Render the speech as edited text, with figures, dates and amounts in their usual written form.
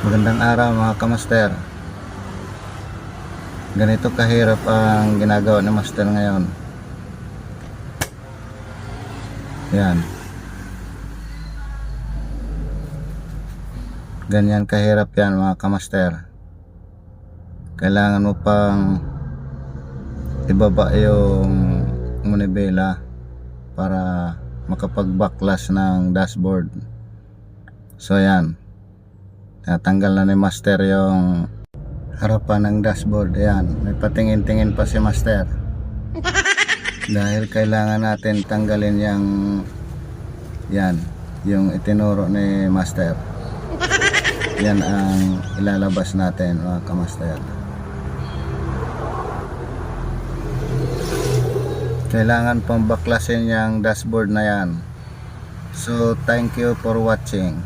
Magandang araw mga kamaster. Ganito kahirap ang ginagawa ni master ngayon. Yan. Ganyan kahirap yan mga kamaster. Kailangan mo pang ibaba yung manibela para makapag-backlash ng dashboard. So yan. Natanggal na ni master yung harapan ng dashboard. Ayan, may patingin-tingin pa si master. Dahil kailangan natin tanggalin yung itinuro ni master. Yan ang ilalabas natin mga kamaster. Kailangan pang baklasin yung dashboard na yan. So thank you for watching.